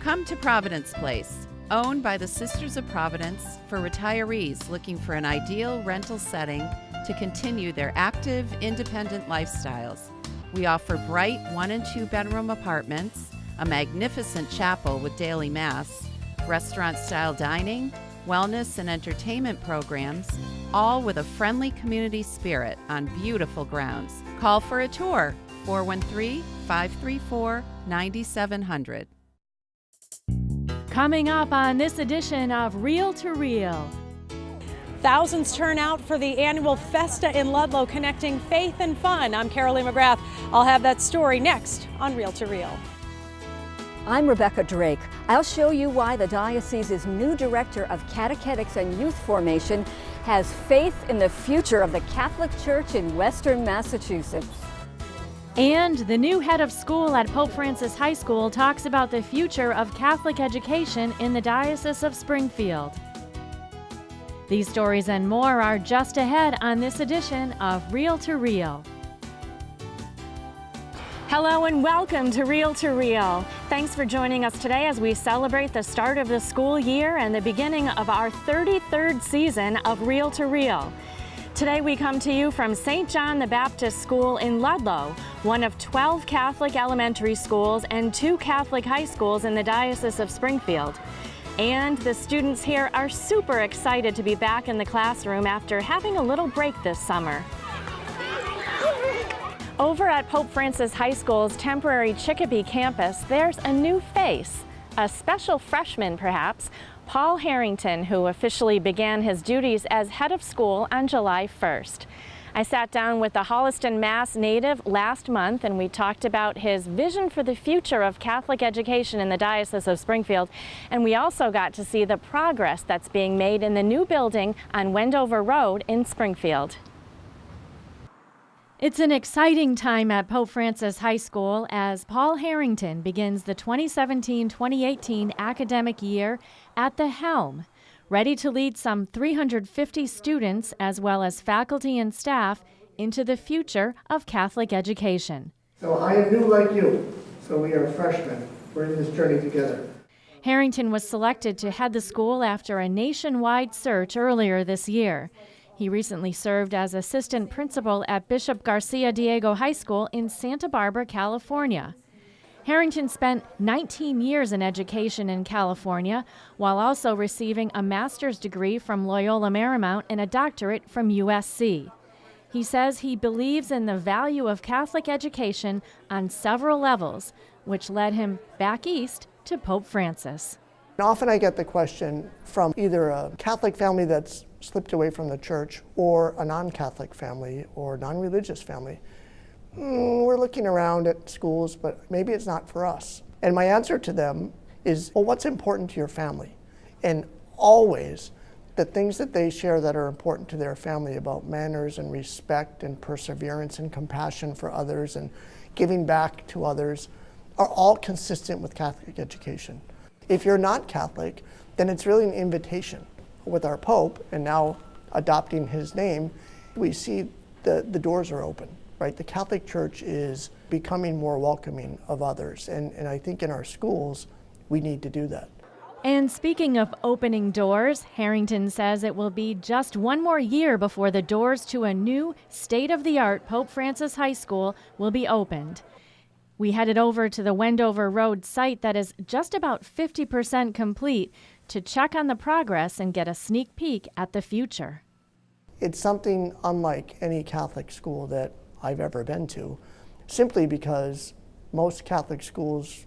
Come to Providence Place, owned by the Sisters of Providence for retirees looking for an ideal rental setting to continue their active, independent lifestyles. We offer bright 1- and 2-bedroom apartments, a magnificent chapel with daily mass, restaurant-style dining, wellness and entertainment programs, all with a friendly community spirit on beautiful grounds. Call for a tour, 413-534-9700. Coming up on this edition of Reel to Reel. Thousands turn out for the annual FESTA in Ludlow, connecting faith and fun. I'm Carolee McGrath. I'll have that story next on Reel to Reel. I'm Rebecca Drake. I'll show you why the diocese's new director of catechetics and youth formation has faith in the future of the Catholic Church in Western Massachusetts. And the new head of school at Pope Francis High School talks about the future of Catholic education in the Diocese of Springfield. These stories and more are just ahead on this edition of Reel to Reel. Hello and welcome to Reel to Reel. Thanks for joining us today as we celebrate the start of the school year and the beginning of our 33rd season of Reel to Reel. Today we come to you from St. John the Baptist School in Ludlow, one of 12 Catholic elementary schools and 2 Catholic high schools in the Diocese of Springfield. And the students here are super excited to be back in the classroom after having a little break this summer. Over at Pope Francis High School's temporary Chicopee campus, there's a new face, a special freshman perhaps, Paul Harrington, who officially began his duties as head of school on July 1st. I sat down with the Holliston, Mass. native last month and we talked about his vision for the future of Catholic education in the Diocese of Springfield, and we also got to see the progress that's being made in the new building on Wendover Road in Springfield. It's an exciting time at Pope Francis High School as Paul Harrington begins the 2017-2018 academic year at the helm, ready to lead some 350 students as well as faculty and staff into the future of Catholic education. So I am new like you, so we are freshmen. We're in this journey together. Harrington was selected to head the school after a nationwide search earlier this year. He recently served as assistant principal at Bishop Garcia Diego High School in Santa Barbara, California. Harrington spent 19 years in education in California, while also receiving a master's degree from Loyola Marymount and a doctorate from USC. He says he believes in the value of Catholic education on several levels, which led him back east to Pope Francis. Often I get the question from either a Catholic family that's slipped away from the church or a non-Catholic family or non-religious family. We're looking around at schools, but maybe it's not for us. And my answer to them is, well, what's important to your family? And always the things that they share that are important to their family about manners and respect and perseverance and compassion for others and giving back to others are all consistent with Catholic education. If you're not Catholic, then it's really an invitation. With our Pope, and now adopting his name, we see the doors are open, right? The Catholic Church is becoming more welcoming of others, and I think in our schools, we need to do that. And speaking of opening doors, Harrington says it will be just one more year before the doors to a new state-of-the-art Pope Francis High School will be opened. We headed over to the Wendover Road site that is just about 50% complete to check on the progress and get a sneak peek at the future. It's something unlike any Catholic school that I've ever been to, simply because most Catholic schools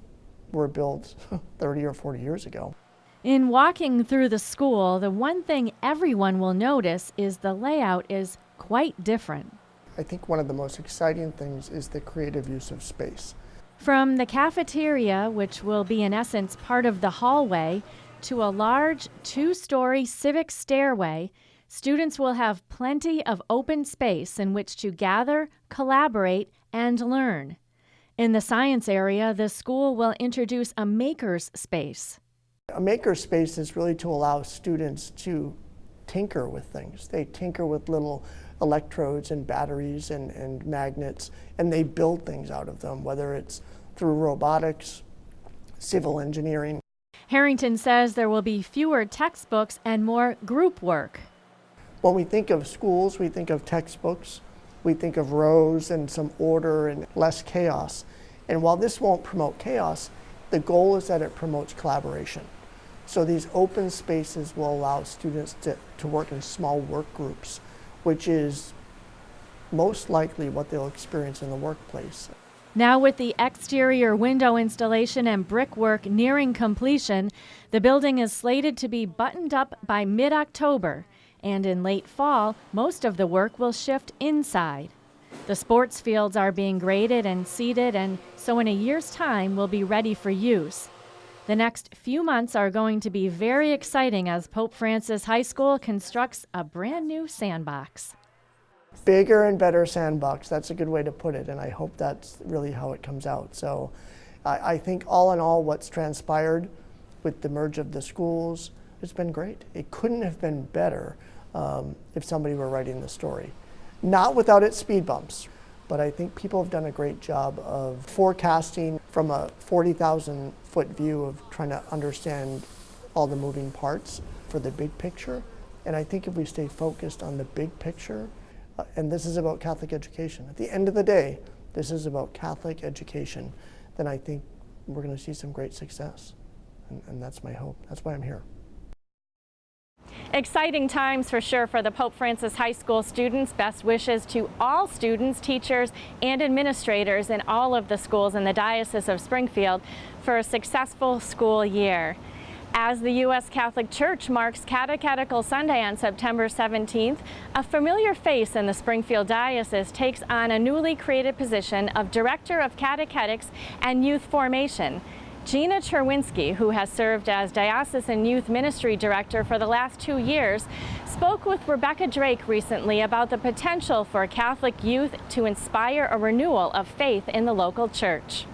were built 30 or 40 years ago. In walking through the school, the one thing everyone will notice is the layout is quite different. I think one of the most exciting things is the creative use of space. From the cafeteria, which will be in essence part of the hallway, to a large 2-story civic stairway, students will have plenty of open space in which to gather, collaborate, and learn. In the science area, the school will introduce a maker's space. A maker's space is really to allow students to tinker with things. They tinker with little electrodes and batteries and magnets, and they build things out of them, whether it's through robotics, civil engineering. Harrington says there will be fewer textbooks and more group work. When we think of schools, we think of textbooks, we think of rows and some order and less chaos. And while this won't promote chaos, the goal is that it promotes collaboration. So these open spaces will allow students to work in small work groups, which is most likely what they'll experience in the workplace. Now with the exterior window installation and brickwork nearing completion, the building is slated to be buttoned up by mid-October. And in late fall, most of the work will shift inside. The sports fields are being graded and seeded, and so in a year's time will be ready for use. The next few months are going to be very exciting as Pope Francis High School constructs a brand new sandbox. Bigger and better sandbox, that's a good way to put it, and I hope that's really how it comes out. So I think all in all, what's transpired with the merge of the schools, it's been great. It couldn't have been better if somebody were writing the story. Not without its speed bumps, but I think people have done a great job of forecasting from a 40,000 foot view of trying to understand all the moving parts for the big picture. And I think if we stay focused on the big picture, and this is about Catholic education. At the end of the day, this is about Catholic education, then I think we're going to see some great success. And that's my hope. That's why I'm here. Exciting times for sure for the Pope Francis High School students. Best wishes to all students, teachers, and administrators in all of the schools in the Diocese of Springfield for a successful school year. As the U.S. Catholic Church marks Catechetical Sunday on September 17th, a familiar face in the Springfield Diocese takes on a newly created position of Director of Catechetics and Youth Formation. Gina Cherwinski, who has served as Diocesan Youth Ministry Director for the last 2 years, spoke with Rebecca Drake recently about the potential for Catholic youth to inspire a renewal of faith in the local church.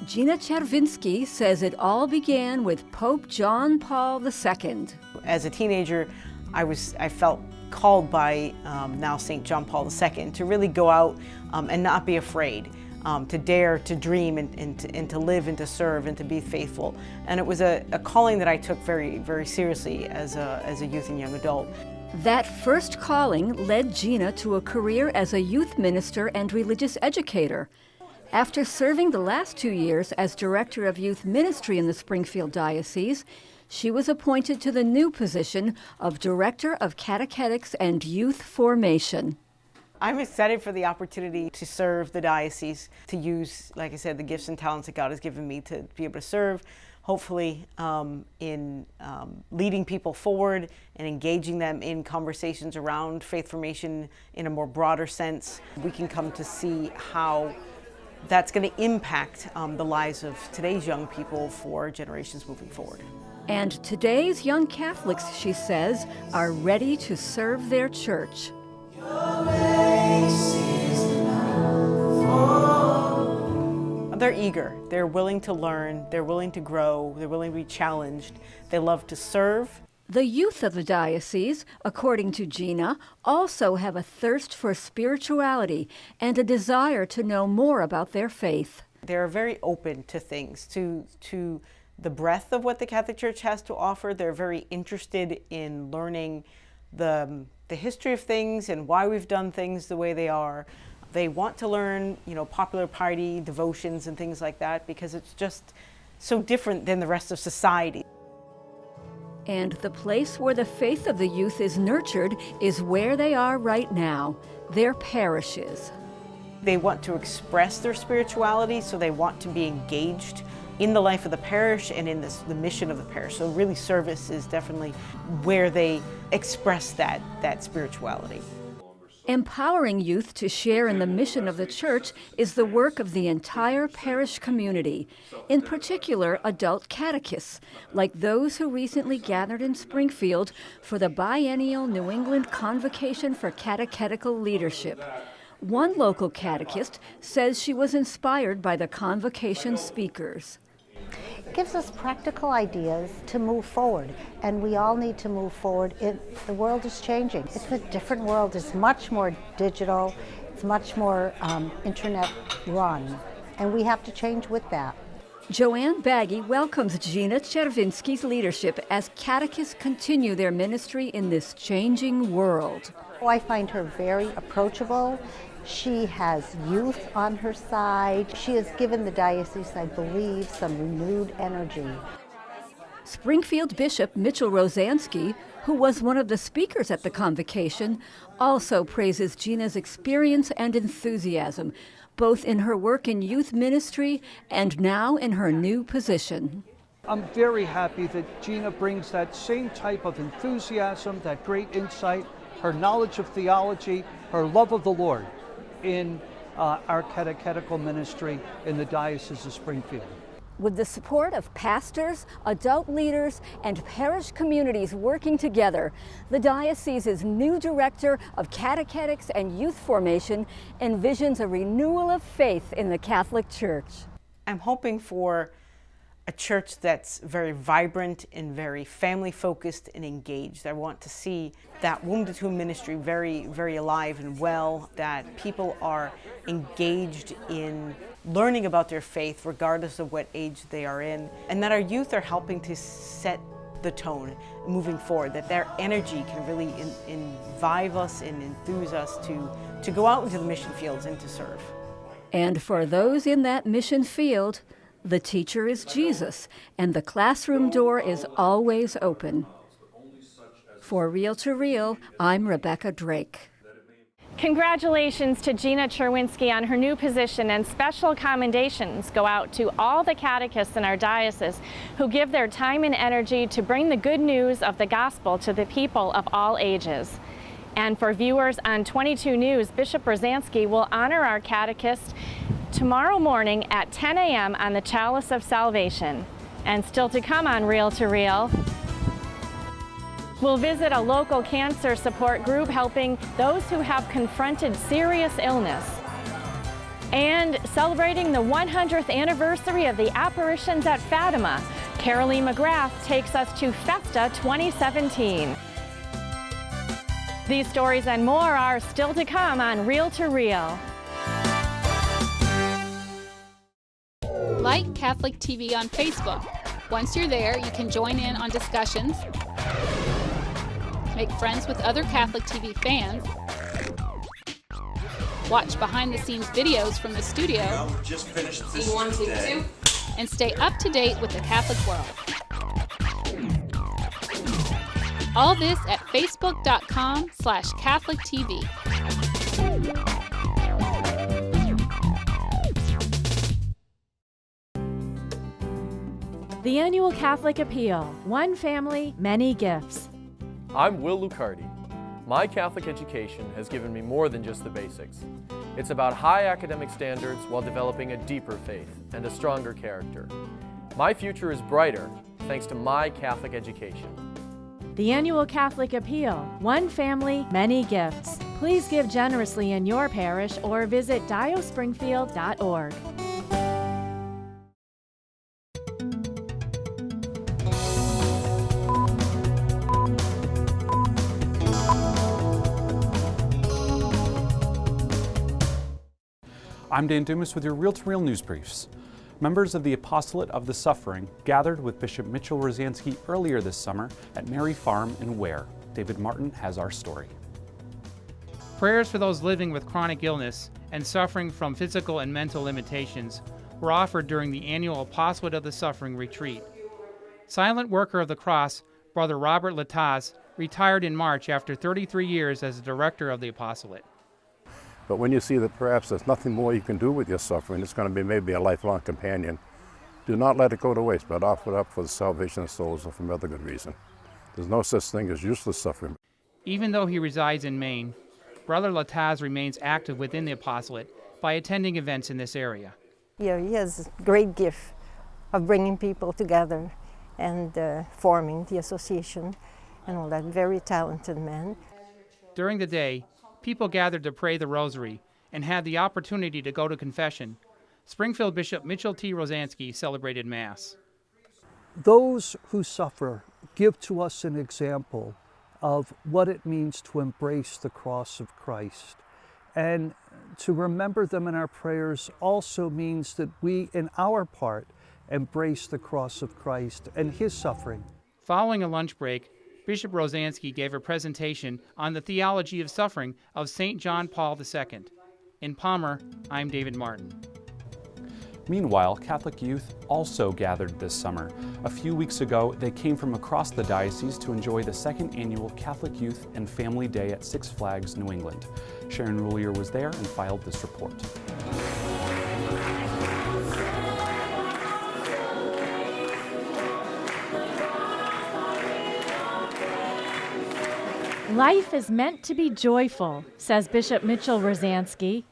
Gina Cherwinski says it all began with Pope John Paul II. As a teenager, I felt called by now St. John Paul II to really go out and not be afraid, to dare to dream and to live and to serve and to be faithful. And it was a calling that I took very, very seriously as a youth and young adult. That first calling led Gina to a career as a youth minister and religious educator. After serving the last 2 years as Director of Youth Ministry in the Springfield Diocese, she was appointed to the new position of Director of Catechetics and Youth Formation. I'm excited for the opportunity to serve the diocese, to use, like I said, the gifts and talents that God has given me to be able to serve, hopefully in leading people forward and engaging them in conversations around faith formation in a more broader sense. We can come to see how that's going to impact the lives of today's young people for generations moving forward. And today's young Catholics, she says, are ready to serve their church. They're eager, they're willing to learn, they're willing to grow, they're willing to be challenged, they love to serve. The youth of the diocese, according to Gina, also have a thirst for spirituality and a desire to know more about their faith. They're very open to things, to the breadth of what the Catholic Church has to offer. They're very interested in learning the history of things and why we've done things the way they are. They want to learn, popular piety, devotions, and things like that because it's just so different than the rest of society. And the place where the faith of the youth is nurtured is where they are right now, their parishes. They want to express their spirituality, so they want to be engaged in the life of the parish and in the mission of the parish. So really service is definitely where they express that spirituality. Empowering youth to share in the mission of the church is the work of the entire parish community, in particular adult catechists, like those who recently gathered in Springfield for the biennial New England Convocation for Catechetical Leadership. One local catechist says she was inspired by the convocation speakers. It gives us practical ideas to move forward, and we all need to move forward. The world is changing. It's a different world. It's much more digital. It's much more internet run, and we have to change with that. Joanne Baggy welcomes Gina Czerwinski's leadership as catechists continue their ministry in this changing world. I find her very approachable. She has youth on her side. She has given the diocese, I believe, some renewed energy. Springfield Bishop Mitchell Rosansky, who was one of the speakers at the convocation, also praises Gina's experience and enthusiasm, both in her work in youth ministry and now in her new position. I'm very happy that Gina brings that same type of enthusiasm, that great insight, her knowledge of theology, her love of the Lord in our catechetical ministry in the Diocese of Springfield. With the support of pastors, adult leaders, and parish communities working together, the diocese's new director of catechetics and youth formation envisions a renewal of faith in the Catholic Church. I'm hoping for a church that's very vibrant and very family focused and engaged. I want to see that womb to tomb ministry very, very alive and well, that people are engaged in learning about their faith regardless of what age they are in, and that our youth are helping to set the tone moving forward, that their energy can really revive us and enthuse us to go out into the mission fields and to serve. And for those in that mission field, the teacher is Jesus, and the classroom door is always open. For Real to Real, I'm Rebecca Drake. Congratulations to Gina Czerwinski on her new position, and special commendations go out to all the catechists in our diocese who give their time and energy to bring the good news of the gospel to the people of all ages. And for viewers on 22 News, Bishop Rosansky will honor our catechist tomorrow morning at 10 a.m. on the Chalice of Salvation. And still to come on Real to Real, we'll visit a local cancer support group helping those who have confronted serious illness. And celebrating the 100th anniversary of the apparitions at Fatima, Caroline McGrath takes us to FESTA 2017. These stories and more are still to come on Real to Real. Like Catholic TV on Facebook. Once you're there, you can join in on discussions, make friends with other Catholic TV fans, watch behind-the-scenes videos from the studio, just finished this today, and stay up to date with the Catholic world. All this at facebook.com/CatholicTV. The annual Catholic Appeal, One Family, Many Gifts. I'm Will Lucardi. My Catholic education has given me more than just the basics. It's about high academic standards while developing a deeper faith and a stronger character. My future is brighter thanks to my Catholic education. The annual Catholic Appeal, One Family, Many Gifts. Please give generously in your parish or visit diospringfield.org. I'm Dan Dumas with your Real to Real news briefs. Members of the Apostolate of the Suffering gathered with Bishop Mitchell Rosansky earlier this summer at Mary Farm in Ware. David Martin has our story. Prayers for those living with chronic illness and suffering from physical and mental limitations were offered during the annual Apostolate of the Suffering retreat. Silent worker of the cross, Brother Robert Lataz, retired in March after 33 years as the director of the Apostolate. But when you see that perhaps there's nothing more you can do with your suffering, it's going to be maybe a lifelong companion, do not let it go to waste, but offer it up for the salvation of souls or for other good reason. There's no such thing as useless suffering. Even though he resides in Maine, Brother Lataz remains active within the Apostolate by attending events in this area. Yeah, he has a great gift of bringing people together and forming the association and all that. Very talented man. During the day, people gathered to pray the rosary and had the opportunity to go to confession. Springfield Bishop Mitchell T. Rosansky celebrated Mass. Those who suffer give to us an example of what it means to embrace the cross of Christ. And to remember them in our prayers also means that we, in our part, embrace the cross of Christ and his suffering. Following a lunch break, Bishop Rosansky gave a presentation on the theology of suffering of St. John Paul II. In Palmer, I'm David Martin. Meanwhile, Catholic youth also gathered this summer. A few weeks ago, they came from across the diocese to enjoy the second annual Catholic Youth and Family Day at Six Flags, New England. Sharon Roulier was there and filed this report. Life is meant to be joyful, says Bishop Mitchell Rosansky.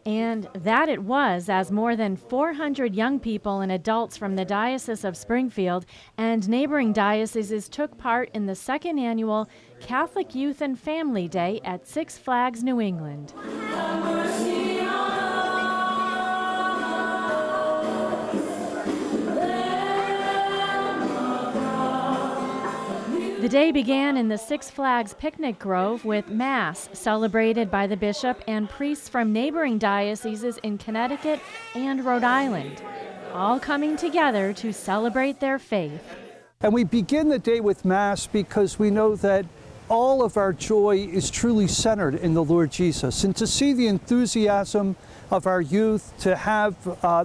And that it was, as more than 400 young people and adults from the Diocese of Springfield and neighboring dioceses took part in the second annual Catholic Youth and Family Day at Six Flags, New England. The day began in the Six Flags Picnic Grove with Mass celebrated by the bishop and priests from neighboring dioceses in Connecticut and Rhode Island, all coming together to celebrate their faith. And we begin the day with Mass because we know that all of our joy is truly centered in the Lord Jesus. And to see the enthusiasm of our youth, to have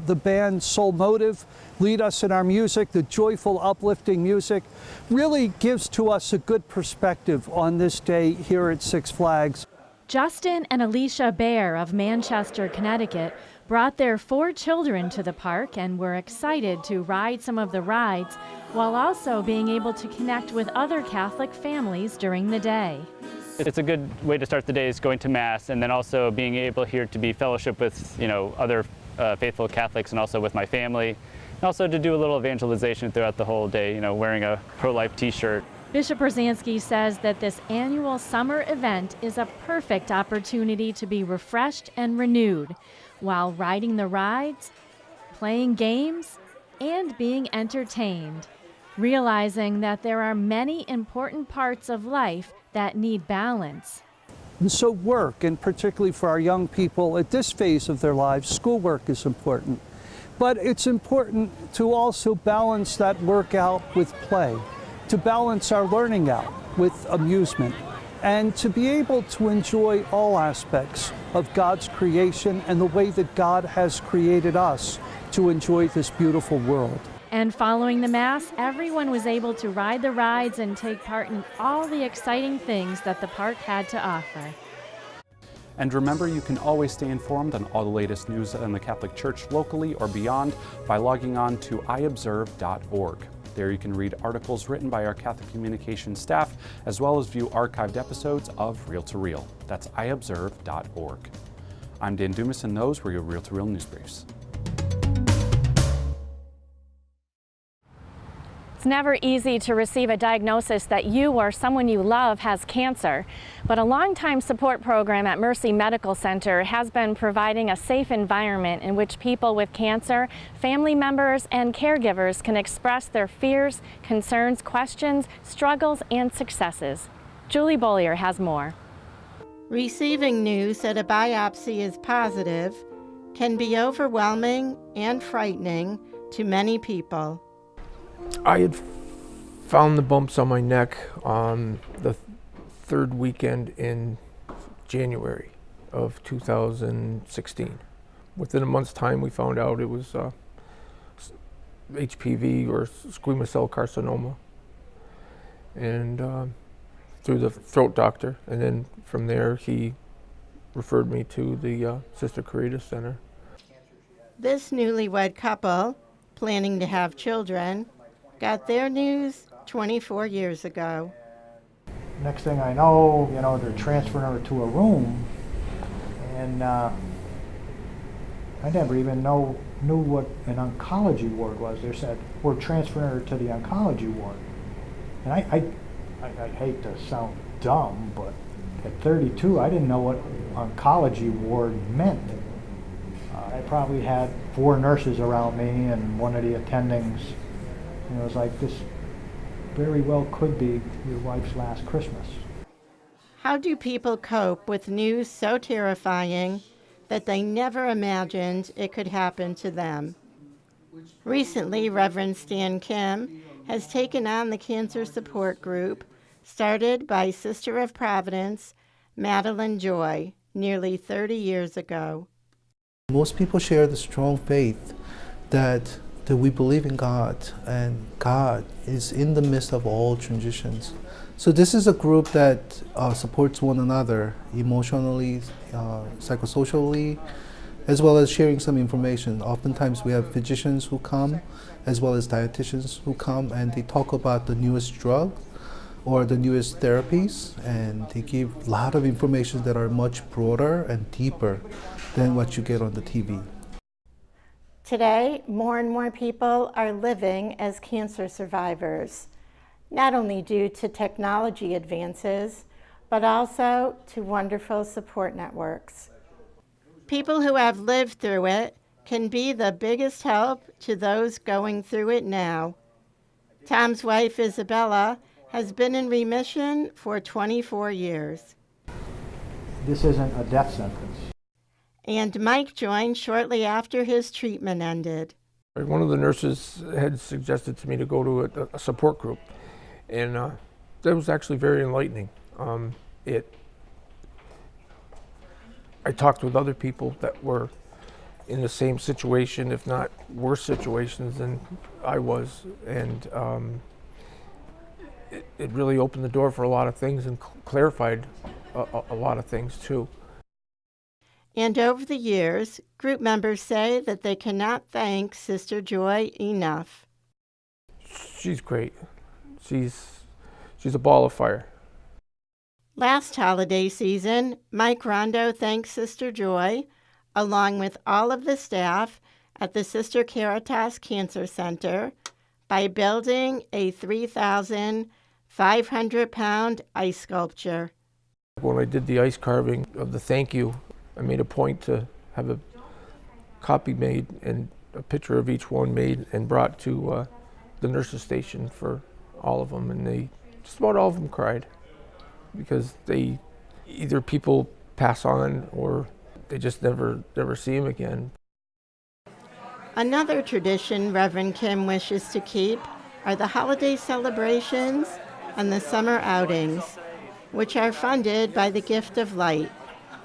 the band Soul Motive lead us in our music, the joyful, uplifting music, really gives to us a good perspective on this day here at Six Flags. Justin and Alicia Baer of Manchester, Connecticut, brought their 4 children to the park and were excited to ride some of the rides, while also being able to connect with other Catholic families during the day. It's a good way to start the day is going to Mass, and then also being able here to be fellowship with, other faithful Catholics, and also with my family, and also to do a little evangelization throughout the whole day, wearing a pro-life t-shirt. Bishop Rosansky says that this annual summer event is a perfect opportunity to be refreshed and renewed while riding the rides, playing games, and being entertained, realizing that there are many important parts of life that need balance. And so work, and particularly for our young people at this phase of their lives, schoolwork is important. But it's important to also balance that work out with play, to balance our learning out with amusement, and to be able to enjoy all aspects of God's creation and the way that God has created us to enjoy this beautiful world. And following the Mass, everyone was able to ride the rides and take part in all the exciting things that the park had to offer. And remember, you can always stay informed on all the latest news in the Catholic Church locally or beyond by logging on to iobserve.org. There you can read articles written by our Catholic communications staff, as well as view archived episodes of Reel to Reel. That's iobserve.org. I'm Dan Dumas, and those were your Reel to Reel news briefs. It's never easy to receive a diagnosis that you or someone you love has cancer, but a longtime support program at Mercy Medical Center has been providing a safe environment in which people with cancer, family members, and caregivers can express their fears, concerns, questions, struggles, and successes. Julie Bollier has more. Receiving news that a biopsy is positive can be overwhelming and frightening to many people. I had found the bumps on my neck on the third weekend in January of 2016. Within a month's time, we found out it was HPV, or squamous cell carcinoma, and through the throat doctor. And then from there, he referred me to the Sister Caritas Center. This newlywed couple, planning to have children, got their news 24 years ago. Next thing I know, they're transferring her to a room, and I never even knew what an oncology ward was. They said, we're transferring her to the oncology ward. And I hate to sound dumb, but at 32, I didn't know what oncology ward meant. I probably had 4 nurses around me, and one of the attendings, it was like, this very well could be your wife's last Christmas. How do people cope with news so terrifying that they never imagined it could happen to them? Recently, Reverend Stan Kim has taken on the cancer support group started by Sister of Providence, Madeline Joy, nearly 30 years ago. Most people share the strong faith that we believe in God, and God is in the midst of all transitions. So this is a group that supports one another emotionally, psychosocially, as well as sharing some information. Oftentimes we have physicians who come, as well as dietitians who come, and they talk about the newest drug or the newest therapies, and they give a lot of information that are much broader and deeper than what you get on the TV. Today, more and more people are living as cancer survivors, not only due to technology advances, but also to wonderful support networks. People who have lived through it can be the biggest help to those going through it now. Tom's wife, Isabella, has been in remission for 24 years. This isn't a death sentence. And Mike joined shortly after his treatment ended. One of the nurses had suggested to me to go to a support group, and that was actually very enlightening. I talked with other people that were in the same situation, if not worse situations than I was, and it really opened the door for a lot of things and clarified a lot of things too. And over the years, group members say that they cannot thank Sister Joy enough. She's great. She's a ball of fire. Last holiday season, Mike Rondo thanked Sister Joy, along with all of the staff at the Sister Caritas Cancer Center, by building a 3,500-pound ice sculpture. When I did the ice carving of the thank you, I made a point to have a copy made and a picture of each one made and brought to the nurses' station for all of them, and they just about all of them cried, because they either people pass on or they just never see them again. Another tradition Reverend Kim wishes to keep are the holiday celebrations and the summer outings, which are funded by the Gift of Light,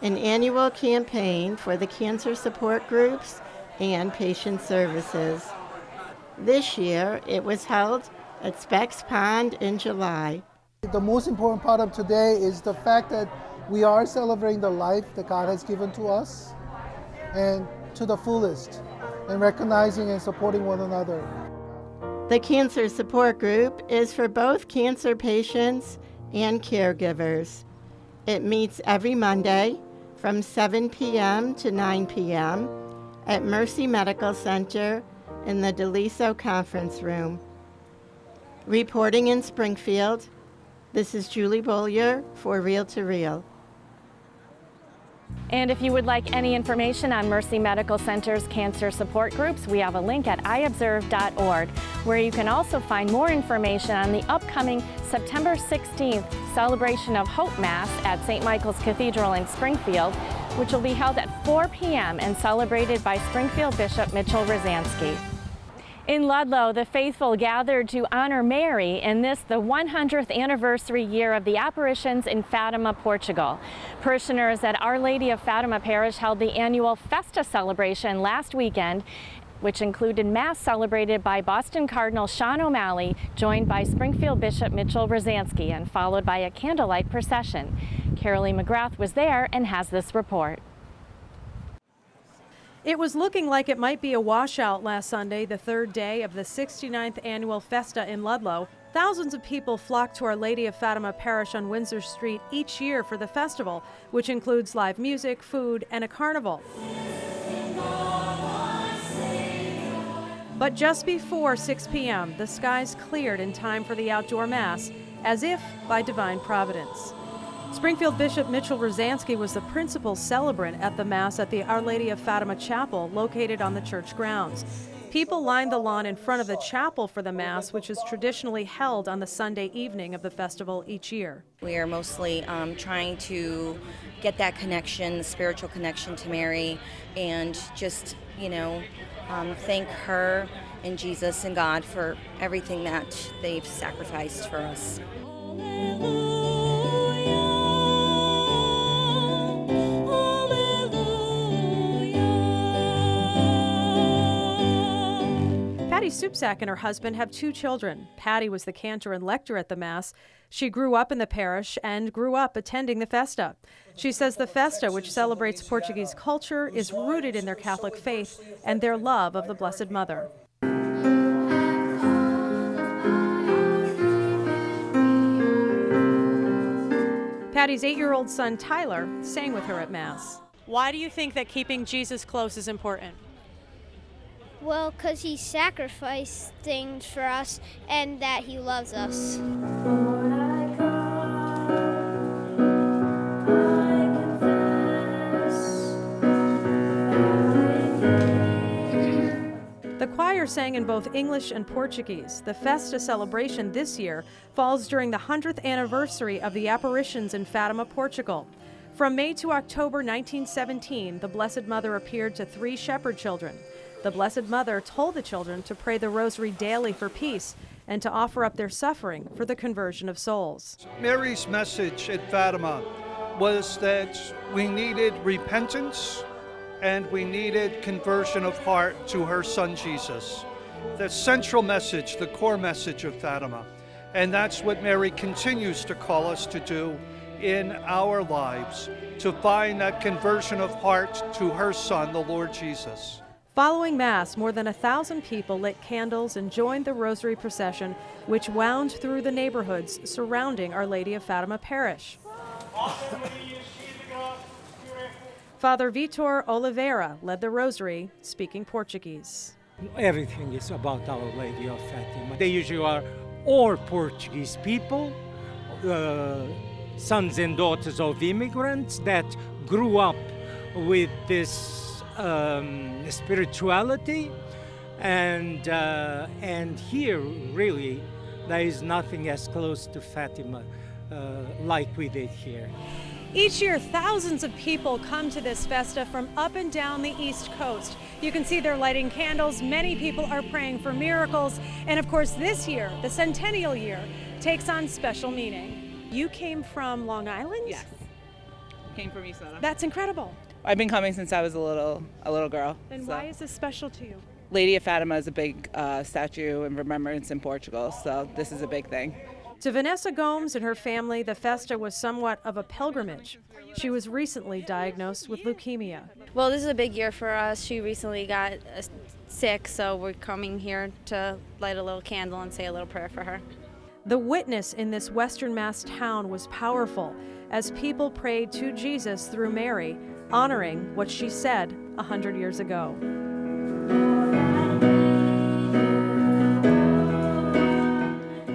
an annual campaign for the cancer support groups and patient services. This year, it was held at Specs Pond in July. The most important part of today is the fact that we are celebrating the life that God has given to us, and to the fullest, and recognizing and supporting one another. The Cancer Support Group is for both cancer patients and caregivers. It meets every Monday from 7 p.m. to 9 p.m. at Mercy Medical Center in the DeLiso Conference Room. Reporting in Springfield, this is Julie Bollier for Reel to Reel. And if you would like any information on Mercy Medical Center's cancer support groups, we have a link at iobserve.org, where you can also find more information on the upcoming September 16th Celebration of Hope Mass at St. Michael's Cathedral in Springfield, which will be held at 4 p.m. and celebrated by Springfield Bishop Mitchell Rosansky. In Ludlow, the faithful gathered to honor Mary in this, the 100th anniversary year of the apparitions in Fatima, Portugal. Parishioners at Our Lady of Fatima Parish held the annual FESTA celebration last weekend, which included Mass celebrated by Boston Cardinal Sean O'Malley, joined by Springfield Bishop Mitchell Rosansky, and followed by a candlelight procession. Carolee McGrath was there and has this report. It was looking like it might be a washout last Sunday, the third day of the 69th annual FESTA in Ludlow. Thousands of people flock to Our Lady of Fatima Parish on Windsor Street each year for the festival, which includes live music, food, and a carnival. But just before 6 p.m., the skies cleared in time for the outdoor Mass, as if by divine providence. Springfield Bishop Mitchell Rosansky was the principal celebrant at the Mass at the Our Lady of Fatima Chapel, located on the church grounds. People lined the lawn in front of the chapel for the Mass, which is traditionally held on the Sunday evening of the festival each year. We are mostly trying to get that connection, the spiritual connection to Mary, and just, thank her and Jesus and God for everything that they've sacrificed for us. Patty Supsack and her husband have 2 children. Patty was the cantor and lector at the Mass. She grew up in the parish and grew up attending the FESTA. She says the FESTA, which celebrates Portuguese culture, is rooted in their Catholic faith and their love of the Blessed Mother. Patty's 8-year-old son, Tyler, sang with her at Mass. Why do you think that keeping Jesus close is important? Well, because he sacrificed things for us and that he loves us. The choir sang in both English and Portuguese. The FESTA celebration this year falls during the 100th anniversary of the apparitions in Fatima, Portugal. From May to October 1917, the Blessed Mother appeared to 3 shepherd children. The Blessed Mother told the children to pray the rosary daily for peace and to offer up their suffering for the conversion of souls. Mary's message at Fatima was that we needed repentance and we needed conversion of heart to her son Jesus. The central message, the core message of Fatima. And that's what Mary continues to call us to do in our lives, to find that conversion of heart to her son, the Lord Jesus. Following Mass, more than 1,000 people lit candles and joined the Rosary procession, which wound through the neighborhoods surrounding Our Lady of Fatima Parish. Father Vitor Oliveira led the Rosary, speaking Portuguese. Everything is about Our Lady of Fatima. They usually are all Portuguese people, sons and daughters of immigrants that grew up with this spirituality, and here really there is nothing as close to Fatima like we did here. Each year, thousands of people come to this festa from up and down the East Coast. You can see they're lighting candles. Many people are praying for miracles. And of course, this year, the centennial year, takes on special meaning. You came from Long Island? Yes. Came from East Side. That's incredible. I've been coming since I was a little girl. And why is this special to you? Lady of Fatima is a big statue and remembrance in Portugal, so this is a big thing. To Vanessa Gomes and her family, the festa was somewhat of a pilgrimage. She was recently diagnosed with leukemia. Well, this is a big year for us. She recently got sick, so we're coming here to light a little candle and say a little prayer for her. The witness in this Western Mass town was powerful as people prayed to Jesus through Mary, honoring what she said 100 years ago.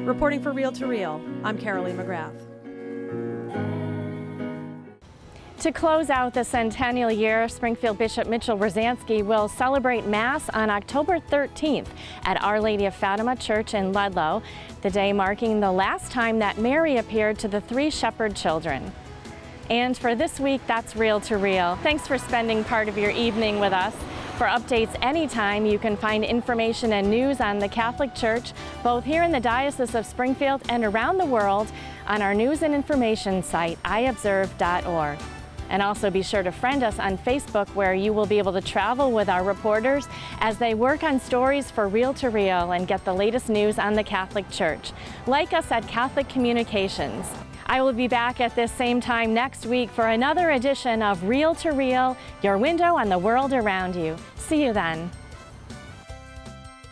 Reporting for Reel to Reel, I'm Carolee McGrath. To close out the centennial year, Springfield Bishop Mitchell Rosansky will celebrate Mass on October 13th at Our Lady of Fatima Church in Ludlow, the day marking the last time that Mary appeared to the 3 shepherd children. And for this week, that's Reel to Reel. Thanks for spending part of your evening with us. For updates anytime, you can find information and news on the Catholic Church, both here in the Diocese of Springfield and around the world, on our news and information site, iobserve.org. And also be sure to friend us on Facebook, where you will be able to travel with our reporters as they work on stories for Reel to Reel and get the latest news on the Catholic Church. Like us at Catholic Communications. I will be back at this same time next week for another edition of Reel to Reel, your window on the world around you. See you then.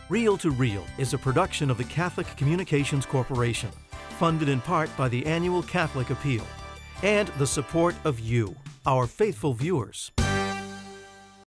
Reel to Reel is a production of the Catholic Communications Corporation, funded in part by the annual Catholic Appeal, and the support of you, our faithful viewers.